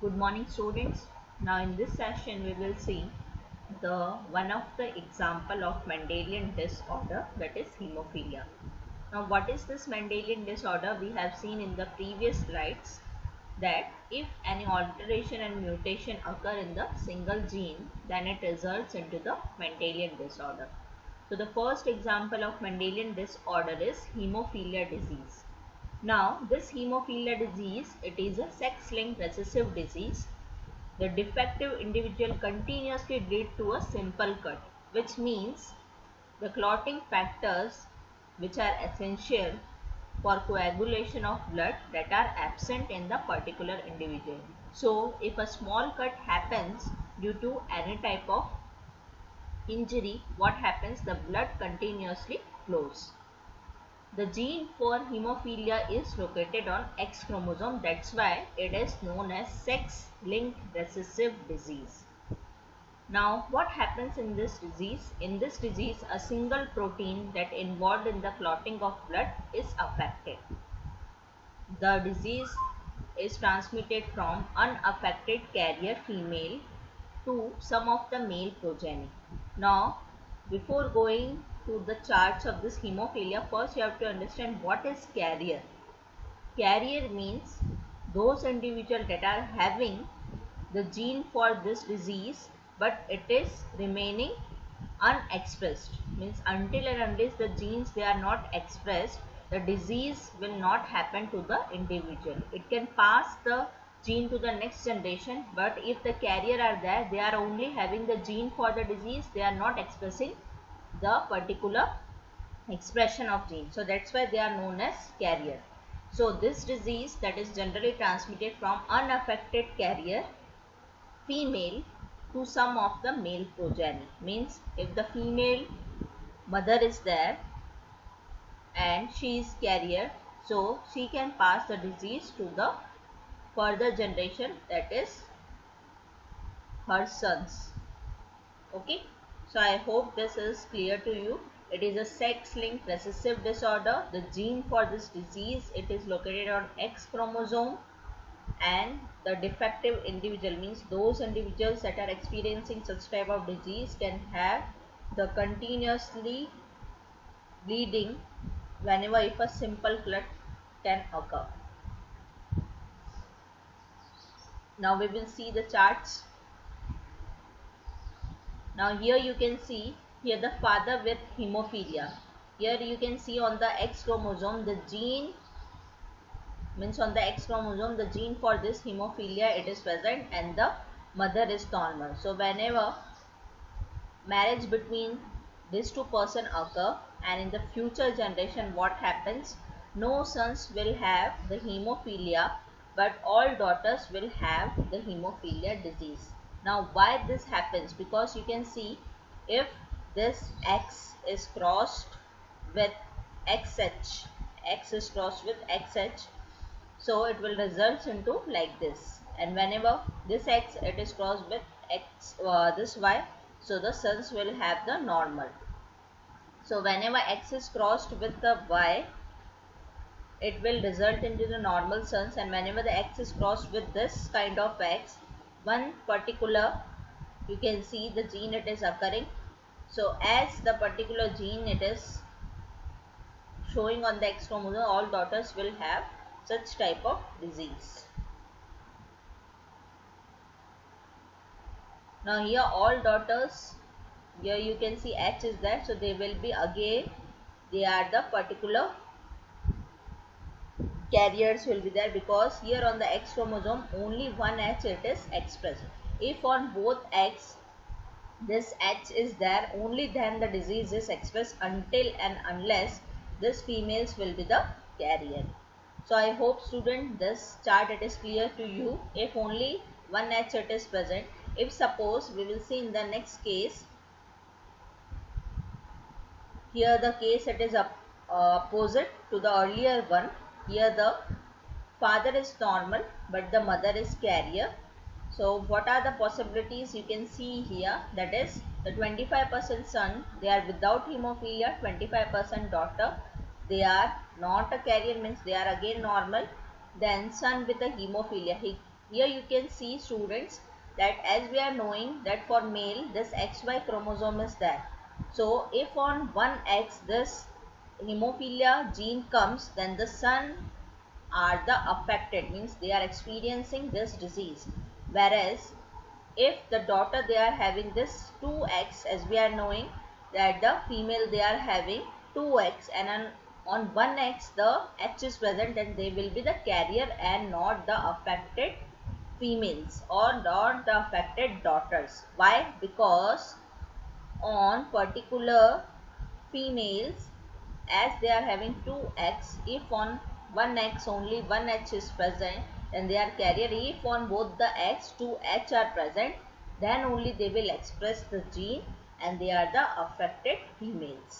Good morning students. Now in this session we will see the one of the example of Mendelian disorder, that is hemophilia. Now what is this Mendelian disorder? We have seen in the previous slides that if any alteration and mutation occur in the single gene, then it results into the Mendelian disorder. So the first example of Mendelian disorder is hemophilia disease. Now, this hemophilia disease, it is a sex-linked recessive disease. The defective individual continuously lead to a simple cut, which means the clotting factors which are essential for coagulation of blood that are absent in the particular individual. So, if a small cut happens due to any type of injury, what happens? The blood continuously flows. The gene for hemophilia is located on X chromosome. That's why it is known as sex-linked recessive disease. Now, what happens in this disease? In this disease, a single protein that involved in the clotting of blood is affected. The disease is transmitted from unaffected carrier female to some of the male progeny. Now, before going to the charts of this hemophilia, first you have to understand what is carrier. Carrier means those individuals that are having the gene for this disease, but it is remaining unexpressed. Means until and unless the genes they are not expressed, the disease will not happen to the individual. It can pass the gene to the next generation, but if the carrier are there, they are only having the gene for the disease, they are not expressing the particular expression of gene. So that's why they are known as carrier. So this disease that is generally transmitted from unaffected carrier female to some of the male progeny. Means if the female mother is there and she is carrier, so she can pass the disease to the further generation, that is her sons. Okay, so I hope this is clear to you. It is a sex-linked recessive disorder. The gene for this disease, it is located on X chromosome, and the defective individual means those individuals that are experiencing such type of disease can have the continuously bleeding whenever if a simple cut can occur. Now we will see the charts. Now here you can see here the father with hemophilia. Here you can see on the X chromosome the gene, means on the X chromosome the gene for this hemophilia it is present and the mother is normal. So whenever marriage between these two person occur and in the future generation what happens, no sons will have the hemophilia but all daughters will have the hemophilia disease. Now why this happens? Because you can see if this X is crossed with XH, X is crossed with XH, so it will result into like this, and whenever this X it is crossed with X this Y, so the sons will have the normal. So whenever X is crossed with the Y, it will result into the normal sons, and whenever the X is crossed with this kind of X, one particular, you can see the gene it is occurring. So as the particular gene it is showing on the X chromosome, all daughters will have such type of disease. Now here all daughters, here you can see H is there, so they will be again, they are the particular carriers will be there, because here on the X chromosome only one H it is expressed. If on both X this H is there, only then the disease is expressed, until and unless this females will be the carrier. So I hope student this chart it is clear to you. If only one H it is present, if suppose we will see in the next case, here the case it is opposite to the earlier one. Here the father is normal but the mother is carrier. So what are the possibilities you can see here, that is the 25% son they are without hemophilia, 25% daughter they are not a carrier, means they are again normal, then son with a hemophilia, here you can see students that as we are knowing that for male this XY chromosome is there. So if on one X this hemophilia gene comes, then the son are the affected, means they are experiencing this disease. Whereas if the daughter they are having this 2X, as we are knowing that the female they are having 2X, and on 1X the H is present, and they will be the carrier and not the affected females or not the affected daughters. Why? Because on particular females, as they are having 2X, if on 1X only 1H is present, then they are carrier. If on both the X 2H are present, then only they will express the gene and they are the affected females.